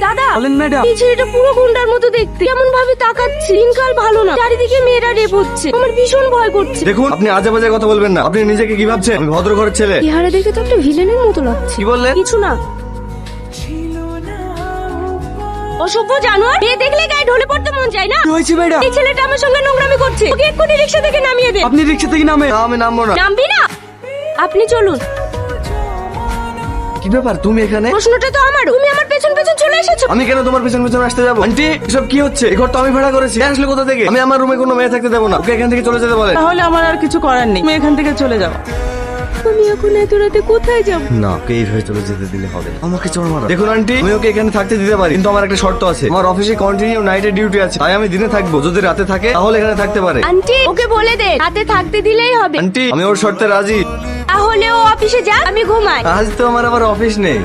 দাদা বলেন ম্যাডাম। এই ছেলেটা পুরো গুন্ডার মতো দেখতে, কেমন ভাবে তাকাচ্ছে। দিনকাল ভালো না, চারিদিকে মেয়েরা রেপ হচ্ছে, আমার ভীষণ ভয় করছে। দেখুন, আপনি আজে বাজে কথা বলবেন না। আপনি নিজেকে কি ভাবছেন? আমি ভদ্র ঘরের ছেলে। চেহারা দেখে তো একটা ভিলেনের মতো লাগছে। কি বললেন? কিছু না। অসভ্য জানোয়ার, মেয়ে দেখলে গায়ে ঢলে পড়তে মন চায় না। কি হয়েছে ম্যাডাম? এই ছেলেটা আমার সঙ্গে নোংরামি করছে, ওকে এক্ষুনি রিক্সা থেকে নামিয়ে দে। আপনি রিক্সা থেকে নামে। না, আমি নামবো না। নামবি না? আপনি চলুন। কি ব্যাপার, তুমি এখানে? প্রশ্নটা তো আমার, তুমি আমার পেছন পেছন চলে এসেছো। আমি কেন তোমার পেছন পেছন আসতে যাবো? আন্টি, এসব কি হচ্ছে? এই ঘর তো আমি ভাড়া করেছি। কে আসলে কোথা থেকে? আমি আমার রুমে কোনো মেয়ে থাকতে দেবো না। ওকে এখান থেকে চলে যেতে বলে। তাহলে আমার আর কিছু করার নেই, তুমি এখান থেকে চলে যাও। আমি এখন এত রাতে কোথায় যাব? না, ওকে এইভাবে চলে যেতে দিলে হবে না। আমাকে চোর মারা। দেখুন আন্টি, আমি ওকে এখানে থাকতে দিতে পারি, কিন্তু আমার একটা শর্ত আছে। আমার অফিসে কন্টিনিউ নাইটে ডিউটি আছে, তাই আমি দিনে থাকবো। যদি রাতে থাকে তাহলে এখানে থাকতে পারে। আন্টি ওকে বলে দে রাতে থাকতে দিলেই হবে। আন্টি, আমি ওর শর্তে রাজি। তাহলে ও অফিসে যা, আমি ঘুমাই। আজ তো আমার আবার অফিস নেই।